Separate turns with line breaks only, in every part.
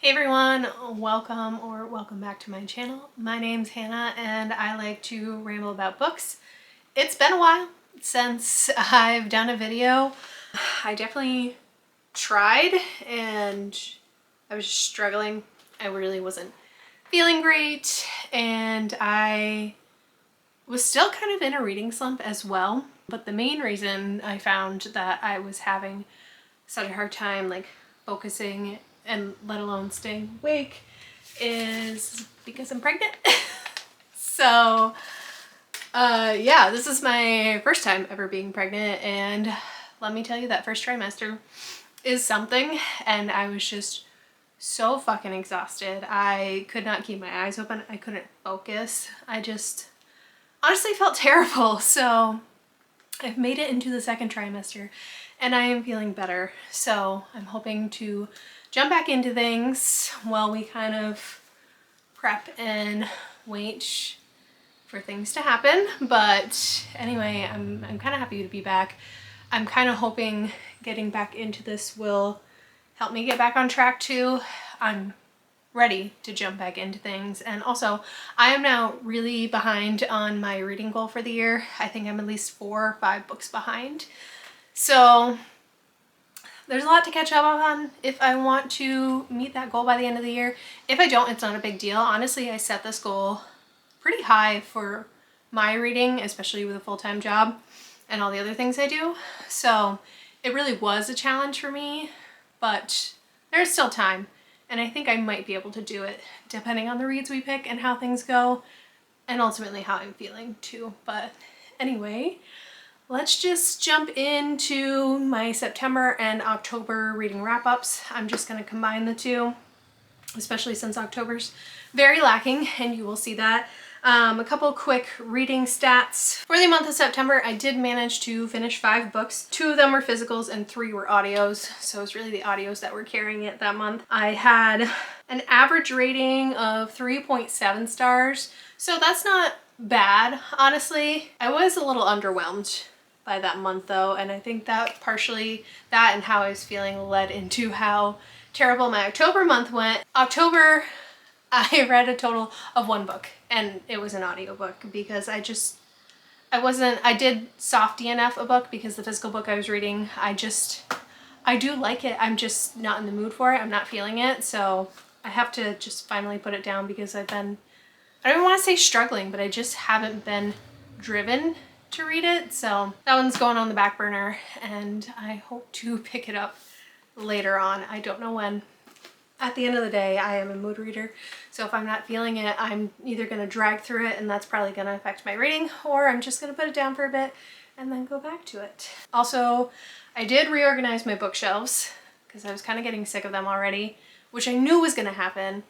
Hey everyone, welcome back to my channel. My name's Hannah and I like to ramble about books. It's been a while since I've done a video. I definitely tried and I was just struggling. I really wasn't feeling great and I was still kind of in a reading slump as well. But the main reason I found that I was having such a hard time focusing and let alone staying awake is because I'm pregnant. So yeah, this is my first time ever being pregnant, and let me tell you, that first trimester is something, and I was just so fucking exhausted. I could not keep my eyes open. I couldn't focus. I just honestly felt terrible. So I've made it into the second trimester and I am feeling better. So I'm hoping to jump back into things while we kind of prep and wait for things to happen. But anyway, I'm kind of happy to be back. I'm kind of hoping getting back into this will help me get back on track too. I'm ready to jump back into things. And also, I am now really behind on my reading goal for the year. I think I'm at least 4 or 5 books behind. So there's a lot to catch up on if I want to meet that goal by the end of the year. If I don't, it's not a big deal. Honestly, I set this goal pretty high for my reading, especially with a full-time job and all the other things I do. So it really was a challenge for me, but there's still time. And I think I might be able to do it depending on the reads we pick and how things go, and ultimately how I'm feeling too. But anyway, let's just jump into my September and October reading wrap-ups. I'm just going to combine the two, especially since October's very lacking, and you will see that. A couple quick reading stats. For the month of September, I did manage to finish 5 books. 2 of them were physicals and 3 were audios, so it's really the audios that were carrying it that month. I had an average rating of 3.7 stars, so that's not bad, honestly. I was a little underwhelmed by that month though, and I think that partially, that and how I was feeling led into how terrible my October month went. October, I read a total of 1 book, and it was an audiobook because I did soft DNF a book because the physical book I was reading, I do like it. I'm just not in the mood for it. I'm not feeling it. So I have to just finally put it down because I don't even want to say struggling, but I just haven't been driven to read it. So that one's going on the back burner and I hope to pick it up later on. I don't know when. At the end of the day, I am a mood reader, so if I'm not feeling it, I'm either going to drag through it, and that's probably going to affect my reading, or I'm just going to put it down for a bit and then go back to it. Also, I did reorganize my bookshelves because I was kind of getting sick of them already, which I knew was going to happen,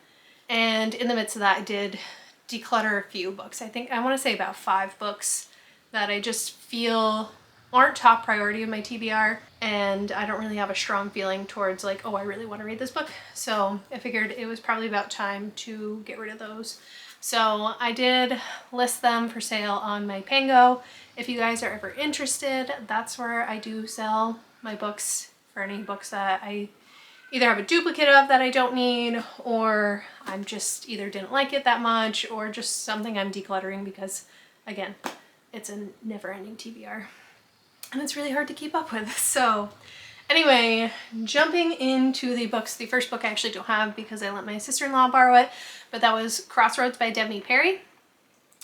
and in the midst of that, I did declutter a few books. I want to say about 5 books that I just feel aren't top priority of my TBR, and I don't really have a strong feeling towards like, oh, I really want to read this book. So I figured it was probably about time to get rid of those. So I did list them for sale on my Pango. If you guys are ever interested, that's where I do sell my books for any books that I either have a duplicate of that I don't need, or I'm just either didn't like it that much, or just something I'm decluttering because, again, it's a never-ending TBR. And it's really hard to keep up with. So anyway, jumping into the books. The first book I actually don't have because I let my sister-in-law borrow it, but that was Crossroads by Debney Perry,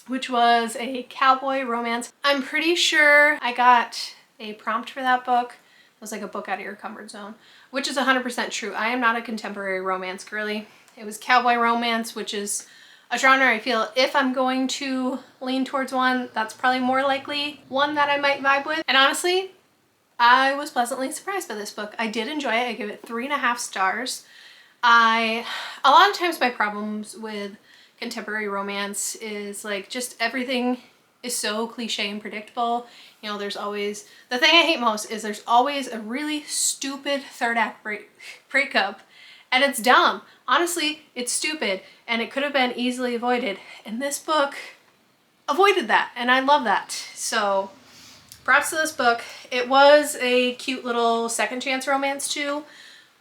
which was a cowboy romance. I'm pretty sure I got a prompt for that book. It was like a book out of your comfort zone, which is 100% true. I am not a contemporary romance girly. It was cowboy romance, which is a genre I feel if I'm going to lean towards one, that's probably more likely one that I might vibe with. And honestly, I was pleasantly surprised by this book. I did enjoy it. I give it 3.5 stars. A lot of times my problems with contemporary romance is like just everything is so cliche and predictable. You know, there's always, the thing I hate most is there's always a really stupid third act breakup. And it's dumb. Honestly, it's stupid and it could have been easily avoided. And this book avoided that, and I love that. So props to this book. It was a cute little second chance romance too,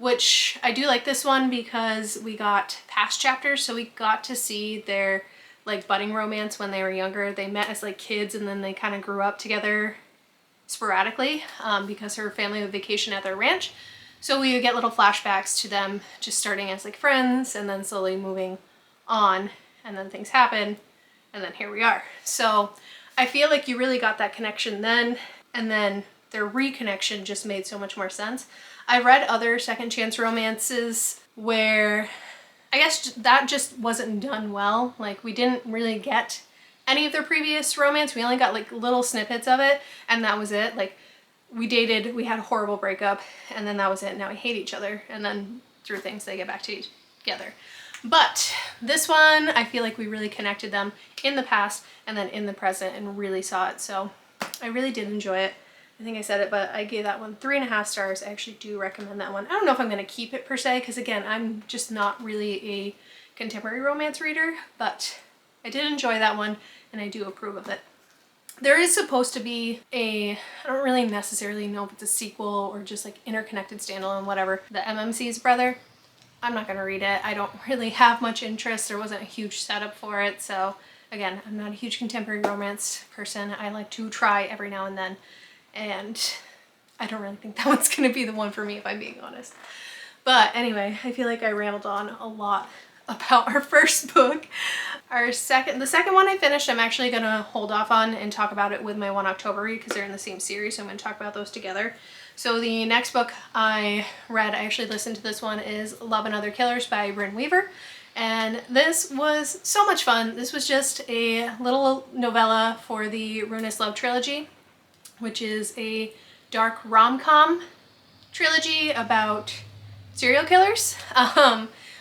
which I do like this one because we got past chapters, so we got to see their like budding romance when they were younger. They met as like kids and then they kind of grew up together sporadically because her family would vacation at their ranch. So we would get little flashbacks to them just starting as like friends and then slowly moving on, and then things happen and then here we are. So I feel like you really got that connection then, and then their reconnection just made so much more sense. I read other second chance romances where I guess that just wasn't done well. Like we didn't really get any of their previous romance. We only got like little snippets of it and that was it. Like we dated, we had a horrible breakup, and then that was it. Now we hate each other, and then through things they get back together. But this one, I feel like we really connected them in the past and then in the present and really saw it. So I really did enjoy it. I think I said it, but I gave that one 3.5 stars. I actually do recommend that one. I don't know if I'm going to keep it per se, because again, I'm just not really a contemporary romance reader, but I did enjoy that one and I do approve of it. There is supposed to be I don't really necessarily know if it's a sequel or just like interconnected standalone, whatever, the MMC's brother. I'm not going to read it. I don't really have much interest. There wasn't a huge setup for it. So again, I'm not a huge contemporary romance person. I like to try every now and then. And I don't really think that one's going to be the one for me, if I'm being honest. But anyway, I feel like I rambled on a lot about our first book. The second one I finished, I'm actually going to hold off on and talk about it with my 1 October read because they're in the same series, so I'm going to talk about those together. So the next book I read, I actually listened to this one, is Love and Other Killers by Bryn Weaver. And this was so much fun. This was just a little novella for the Ruinous Love trilogy, which is a dark rom-com trilogy about serial killers.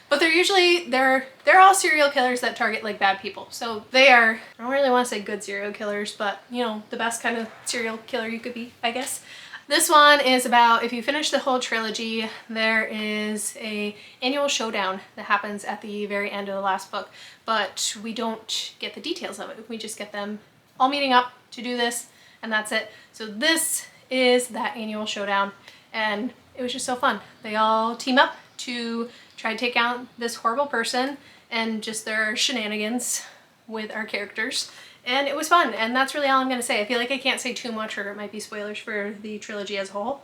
But they're all serial killers that target like bad people. So they are, I don't really want to say good serial killers, but you know, the best kind of serial killer you could be, I guess. This one is about, if you finish the whole trilogy, there is a annual showdown that happens at the very end of the last book, but we don't get the details of it. We just get them all meeting up to do this, and that's it. So this is that annual showdown, and it was just so fun. They all team up to try to take out this horrible person and just their shenanigans with our characters. And it was fun, and that's really all I'm going to say. I feel like I can't say too much or it might be spoilers for the trilogy as a whole.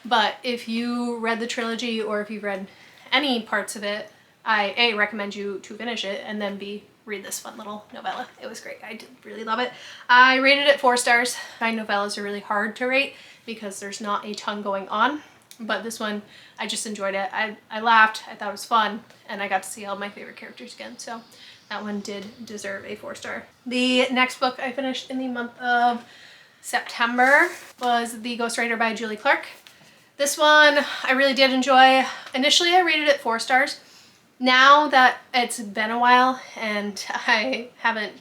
But if you read the trilogy or if you've read any parts of it, I A, recommend you to finish it, and then B, read this fun little novella. It was great. I did really love it. I rated it 4 stars. My novellas are really hard to rate because there's not a ton going on. But this one, I just enjoyed it. I laughed, I thought it was fun, and I got to see all my favorite characters again. So that one did deserve a 4 star. The next book I finished in the month of September was The Ghostwriter by Julie Clark. This one I really did enjoy. Initially I rated it 4 stars. Now that it's been a while and I haven't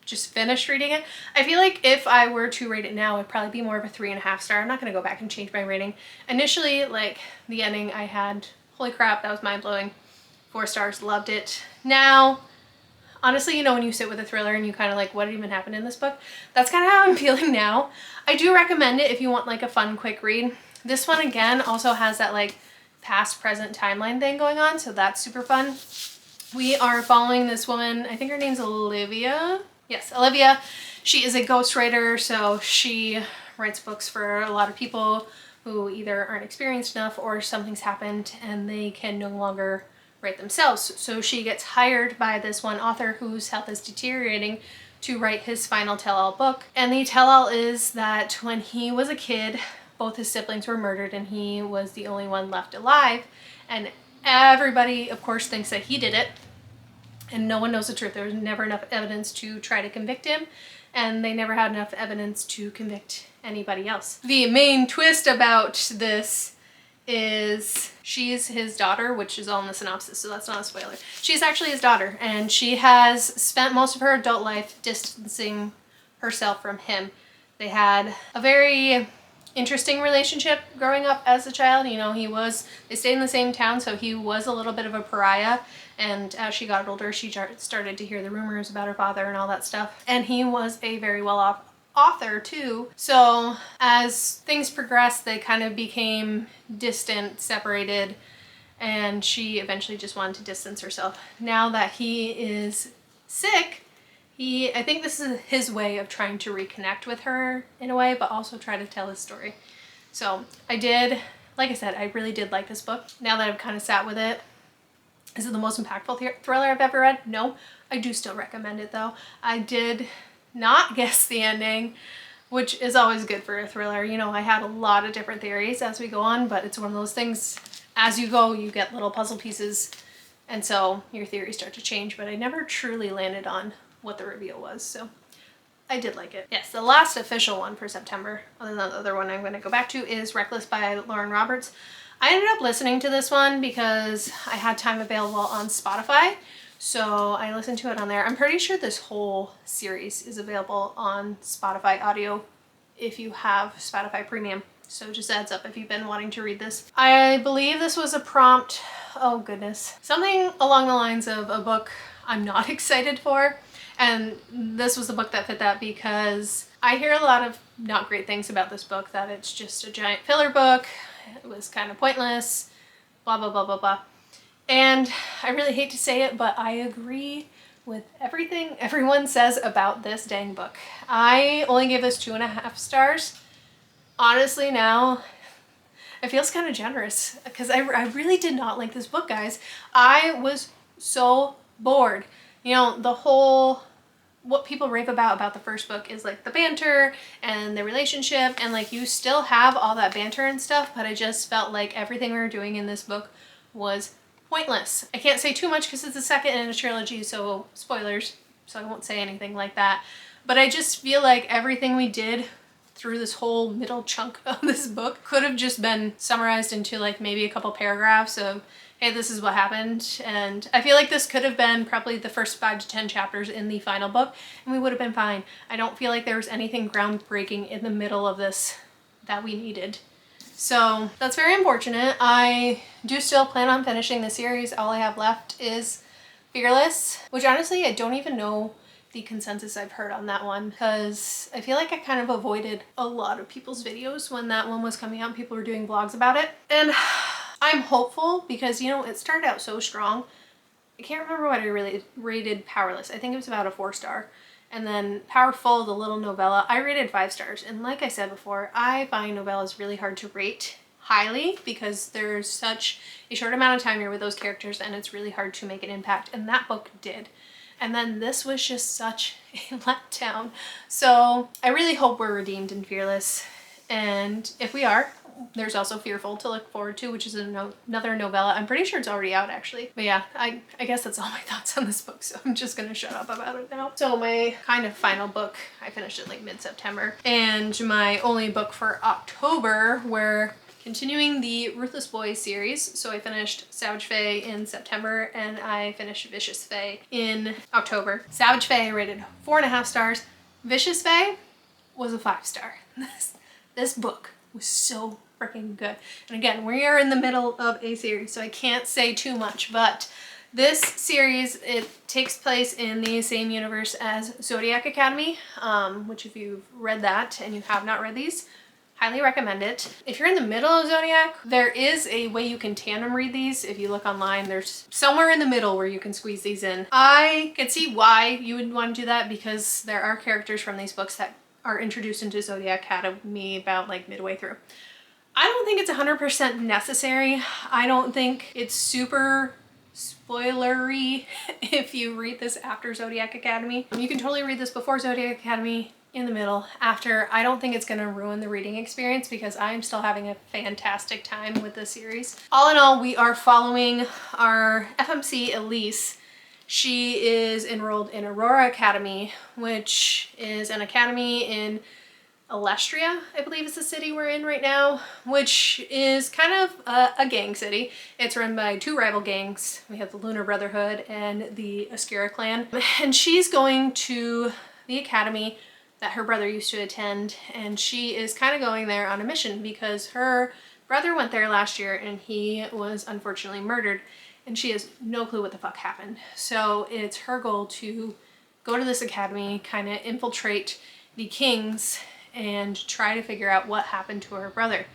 just finished reading it, I feel like if I were to rate it now, it'd probably be more of a 3.5 star. I'm not going to go back and change my rating. Initially, like the ending I had, holy crap, that was mind-blowing. 4 stars, loved it. Now, honestly, you know when you sit with a thriller and you kind of like, what even happened in this book? That's kind of how I'm feeling now. I do recommend it if you want like a fun, quick read. This one, again, also has that like past present timeline thing going on, so that's super fun. We are following this woman, I think her name's Olivia. Yes, Olivia. She is a ghostwriter, so she writes books for a lot of people who either aren't experienced enough or something's happened and they can no longer write themselves. So she gets hired by this one author whose health is deteriorating to write his final tell-all book. And the tell-all is that when he was a kid, both his siblings were murdered and he was the only one left alive. And everybody, of course, thinks that he did it. And no one knows the truth. There was never enough evidence to try to convict him, and they never had enough evidence to convict anybody else. The main twist about this is she's his daughter, which is all in the synopsis, so that's not a spoiler. She's actually his daughter, and she has spent most of her adult life distancing herself from him. They had a very interesting relationship growing up as a child. You know, they stayed in the same town, so he was a little bit of a pariah. And as she got older, she started to hear the rumors about her father and all that stuff. And he was a very well-off author too. So as things progressed, they kind of became distant, separated, and she eventually just wanted to distance herself. Now that he is sick, I think this is his way of trying to reconnect with her in a way, but also try to tell his story. So like I said, I really did like this book. Now that I've kind of sat with it, is it the most impactful thriller I've ever read? No. I do still recommend it though. I did not guess the ending, which is always good for a thriller. You know, I had a lot of different theories as we go on, but it's one of those things, as you go, you get little puzzle pieces, and so your theories start to change, but I never truly landed on what the reveal was, so I did like it. Yes, the last official one for September, other than the other one I'm going to go back to, is Reckless by Lauren Roberts. I ended up listening to this one because I had time available on Spotify, so I listened to it on there. I'm pretty sure this whole series is available on Spotify audio if you have Spotify Premium. So just adds up if you've been wanting to read this. I believe this was a prompt, oh goodness, something along the lines of a book I'm not excited for. And this was the book that fit that because I hear a lot of not great things about this book, that it's just a giant filler book, it was kind of pointless, blah, blah, blah, blah, blah. And I really hate to say it, but I agree with everything everyone says about this dang book. I only gave this 2.5 stars. Honestly, now it feels kind of generous because I really did not like this book, guys. I was so bored. You know, what people rave about the first book is like the banter and the relationship, and like you still have all that banter and stuff, but I just felt like everything we were doing in this book was pointless. I can't say too much because it's the second in a trilogy, so spoilers, so I won't say anything like that. But I just feel like everything we did through this whole middle chunk of this book could have just been summarized into like maybe a couple paragraphs of, hey, this is what happened. And I feel like this could have been probably the first 5 to 10 chapters in the final book, and we would have been fine. I don't feel like there was anything groundbreaking in the middle of this that we needed. So that's very unfortunate. I do still plan on finishing the series. All I have left is Fearless, which honestly, I don't even know the consensus I've heard on that one, because I feel like I kind of avoided a lot of people's videos when that one was coming out. People were doing vlogs about it, and I'm hopeful because, you know, it started out so strong. I can't remember what I really rated Powerless. I think it was about a 4-star. And then Powerful, the little novella, I rated 5 stars. And like I said before, I find novellas really hard to rate highly because there's such a short amount of time here with those characters, and it's really hard to make an impact. And that book did. And then this was just such a letdown. So I really hope we're redeemed in Fearless. And if we are, there's also Fearful to look forward to, which is another novella. I'm pretty sure it's already out actually. But yeah, I guess that's all my thoughts on this book, so I'm just gonna shut up about it now. So my kind of final book, I finished it like mid-September. And my only book for October, we're continuing the Ruthless Boys series. So I finished Savage Fae in September, and I finished Vicious Fae in October. Savage Fae I rated 4.5 stars. Vicious Fae was a 5-star. This book was so freaking good. And again, we are in the middle of a series, so I can't say too much, but this series, it takes place in the same universe as Zodiac Academy, which if you've read that and you have not read these, highly recommend it. If you're in the middle of Zodiac, there is a way you can tandem read these. If you look online, there's somewhere in the middle where you can squeeze these in. I can see why you would want to do that, because there are characters from these books that are introduced into Zodiac Academy about like midway through. I don't think it's 100% necessary. I don't think it's super spoilery if you read this after Zodiac Academy. You can totally read this before Zodiac Academy, in the middle, after. I don't think it's gonna ruin the reading experience because I'm still having a fantastic time with this series. All in all, we are following our FMC Elise. She is enrolled in Aurora Academy, which is an academy in Alestria, I believe is the city we're in right now, which is kind of a gang city. It's run by 2 rival gangs. We have the Lunar Brotherhood and the Oscura clan. And she's going to the academy that her brother used to attend, and she is kind of going there on a mission because her brother went there last year and he was unfortunately murdered, and she has no clue what the fuck happened. So it's her goal to go to this academy, kind of infiltrate the Kings and try to figure out what happened to her brother.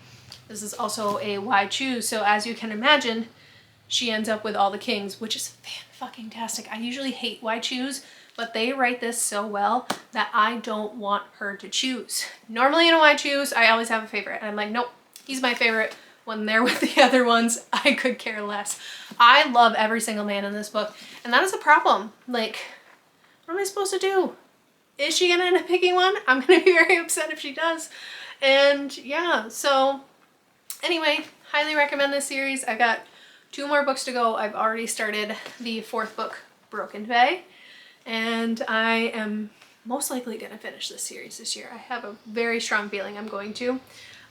This is also a why choose, so as you can imagine, she ends up with all the kings, which is fan-fucking-tastic. I usually hate why choose, but they write this so well that I don't want her to choose. Normally in a why choose, I always have a favorite. And I'm like, nope, he's my favorite. When they're with the other ones, I could care less. I love every single man in this book, and that is a problem. Like, what am I supposed to do? Is she gonna end up picking one? I'm gonna be very upset if she does. And yeah, so anyway, highly recommend this series. I've got 2 more books to go. I've already started the 4th book, Broken Bay, and I am most likely gonna finish this series this year. I have a very strong feeling I'm going to.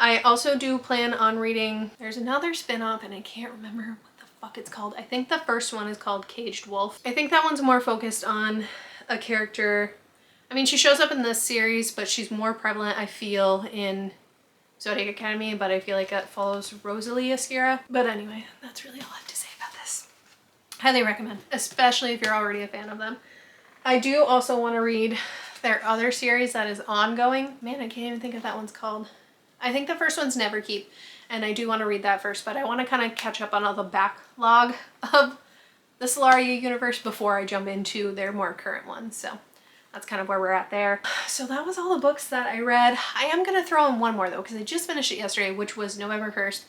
I also do plan on reading, there's another spin-off and I can't remember what the fuck it's called. I think the first one is called Caged Wolf. I think that one's more focused on a character. I mean, she shows up in this series, but she's more prevalent, I feel, in Zodiac Academy, but I feel like it follows Rosalie Ascara. But anyway, that's really all I have to say about this. Highly recommend, especially if you're already a fan of them. I do also want to read their other series that is ongoing. Man, I can't even think of that one's called. I think the first one's Neverkeep, and I do want to read that first, but I want to kind of catch up on all the backlog of the Solaria universe before I jump into their more current ones. So that's kind of where we're at there. So that was all the books that I read. I am going to throw in one more though, because I just finished it yesterday, which was November 1st.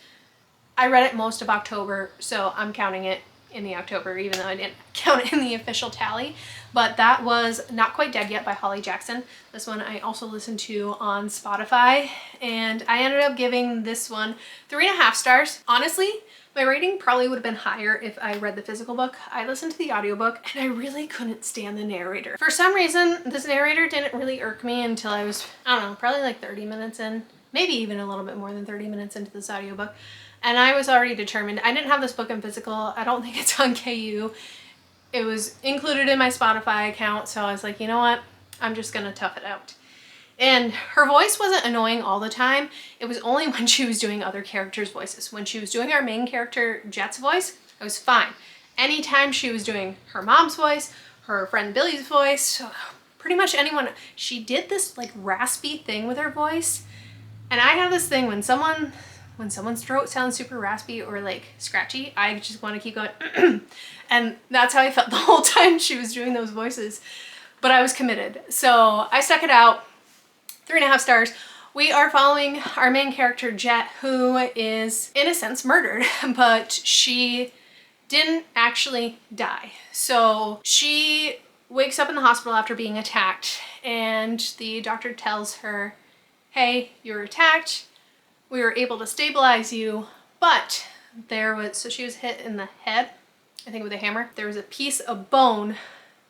I read it most of October, so I'm counting it in the October, even though I didn't count it in the official tally. But that was Not Quite Dead Yet by Holly Jackson. This one I also listened to on Spotify, and I ended up giving this one 3.5 stars. Honestly, my rating probably would have been higher if I read the physical book. I listened to the audiobook and I really couldn't stand the narrator. For some reason, this narrator didn't really irk me until I was, I don't know, probably like 30 minutes in, maybe even a little bit more than 30 minutes into this audiobook. And I was already determined. I didn't have this book in physical. I don't think it's on KU. It was included in my Spotify account, so I was like, you know what? I'm just gonna tough it out. And her voice wasn't annoying all the time. It was only when she was doing other characters' voices. When she was doing our main character, Jet's voice, it was fine. Anytime she was doing her mom's voice, her friend Billy's voice, pretty much anyone, she did this like raspy thing with her voice. And I have this thing when someone's throat sounds super raspy or like scratchy, I just want to keep going. And that's how I felt the whole time she was doing those voices. But I was committed. So I stuck it out. 3.5 stars. We are following our main character, Jet, who is, in a sense, murdered, but she didn't actually die. So she wakes up in the hospital after being attacked, and the doctor tells her, hey, you were attacked. We were able to stabilize you, but so she was hit in the head, I think with a hammer. There was a piece of bone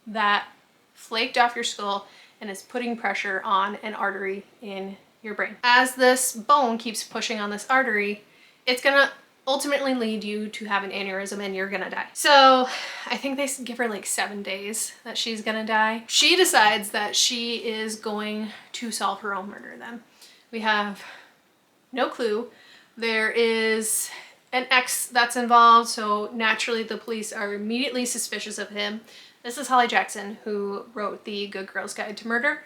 that flaked off your skull and is putting pressure on an artery in your brain. As this bone keeps pushing on this artery, it's gonna ultimately lead you to have an aneurysm and you're gonna die. So I think they give her like 7 days that she's gonna die. She decides that she is going to solve her own murder then. We have no clue. There is an ex that's involved, so naturally the police are immediately suspicious of him. This is Holly Jackson, who wrote the Good Girl's Guide to Murder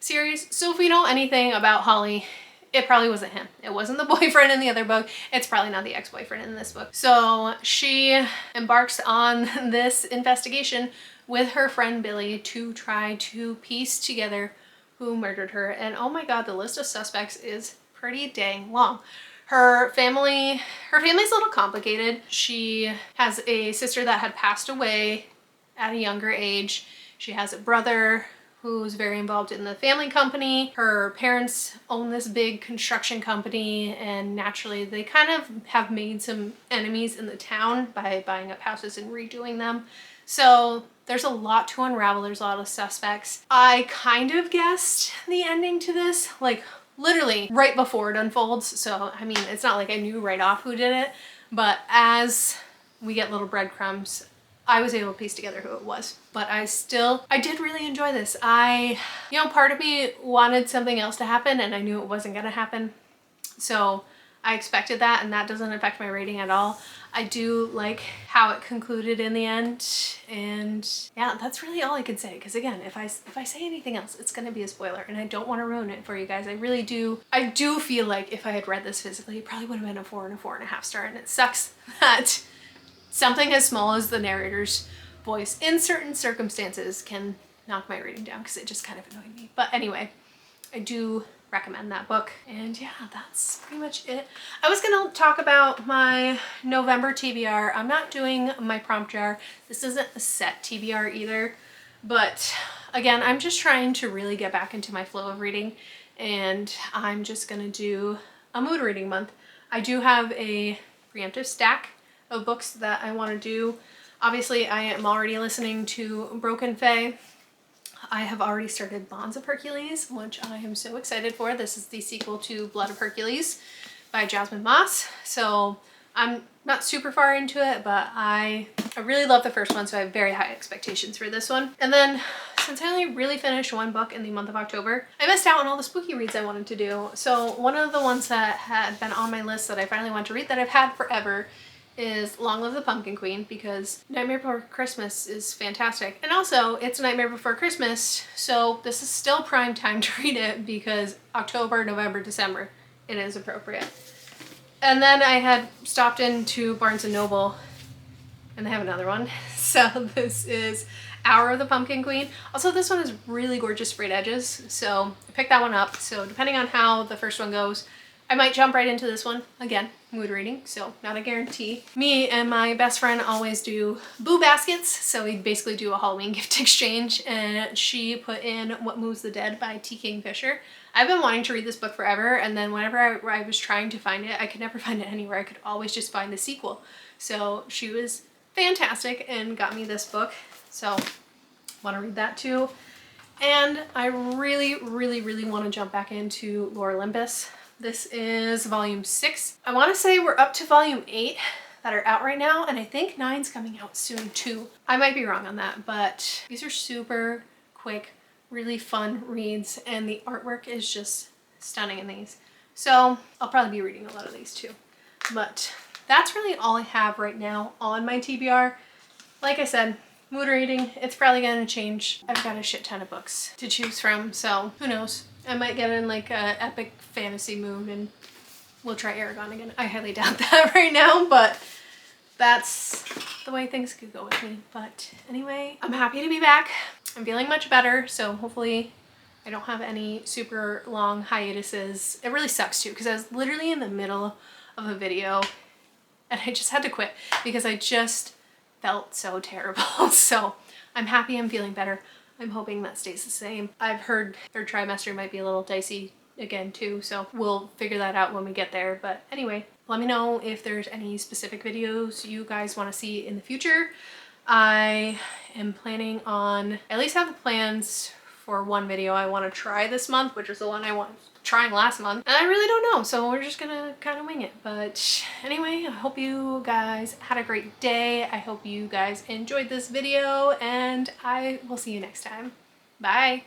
series. So if we know anything about Holly, it probably wasn't him. It wasn't the boyfriend in the other book. It's probably not the ex-boyfriend in this book. So she embarks on this investigation with her friend Billy to try to piece together who murdered her. And oh my God, the list of suspects is pretty dang long. Her family's a little complicated. She has a sister that had passed away at a younger age. She has a brother who's very involved in the family company. Her parents own this big construction company, and naturally they kind of have made some enemies in the town by buying up houses and redoing them. So there's a lot to unravel. There's a lot of suspects. I kind of guessed the ending to this, like literally right before it unfolds. So, I mean, it's not like I knew right off who did it, but as we get little breadcrumbs, I was able to piece together who it was. But I did really enjoy this. Part of me wanted something else to happen and I knew it wasn't gonna happen. So I expected that, and that doesn't affect my rating at all. I do like how it concluded in the end, and yeah, that's really all I can say, because again, if I say anything else, it's gonna be a spoiler, and I don't want to ruin it for you guys. I do feel like if I had read this physically, it probably would have been a 4 and a 4.5 star, and it sucks that something as small as the narrator's voice in certain circumstances can knock my reading down because it just kind of annoyed me. But anyway, I do recommend that book. And yeah, that's pretty much it. I was gonna talk about my November TBR. I'm not doing my prompt jar. This isn't a set TBR either, but again, I'm just trying to really get back into my flow of reading, and I'm just gonna do a mood reading month. I do have a preemptive stack of books that I want to do. Obviously, I am already listening to Broken Fae. I have already started Bonds of Hercules, which I am so excited for. This is the sequel to Blood of Hercules by Jasmine Moss. So I'm not super far into it, but I really love the first one, so I have very high expectations for this one. And then since I only really finished one book in the month of October, I missed out on all the spooky reads I wanted to do. So one of the ones that had been on my list that I finally want to read that I've had forever is Long Live the Pumpkin Queen, because Nightmare Before Christmas is fantastic. And also, it's Nightmare Before Christmas, so this is still prime time to read it because October, November, December, it is appropriate. And then I had stopped into Barnes & Noble, and they have another one. So this is Hour of the Pumpkin Queen. Also, this one has really gorgeous sprayed edges, so I picked that one up. So depending on how the first one goes, I might jump right into this one. Again, mood reading, so not a guarantee. Me and my best friend always do boo baskets, so we basically do a Halloween gift exchange, and she put in What Moves the Dead by T. Kingfisher. I've been wanting to read this book forever, and then whenever I was trying to find it, I could never find it anywhere. I could always just find the sequel. So she was fantastic and got me this book, so want to read that too. And I really, really, really want to jump back into Lore Olympus. This is volume 6. I want to say we're up to volume 8 that are out right now, and I think 9's coming out soon too. I might be wrong on that, but these are super quick, really fun reads, and the artwork is just stunning in these. So I'll probably be reading a lot of these too. But that's really all I have right now on my TBR. Like I said, mood reading, it's probably going to change. I've got a shit ton of books to choose from, so who knows. I might get in like a epic fantasy mood and we'll try Aragon again. I highly doubt that right now, but that's the way things could go with me. But anyway, I'm happy to be back. I'm feeling much better, so hopefully I don't have any super long hiatuses. It really sucks too, because I was literally in the middle of a video and I just had to quit because I just felt so terrible. So I'm happy I'm feeling better. I'm hoping that stays the same. I've heard third trimester might be a little dicey again too, so we'll figure that out when we get there. But anyway, let me know if there's any specific videos you guys want to see in the future. I am planning on, at least have the plans for one video I want to try this month, which is the one I was trying last month, and I really don't know, so we're just gonna kind of wing it. But anyway, I hope you guys had a great day. I hope you guys enjoyed this video, and I will see you next time. Bye.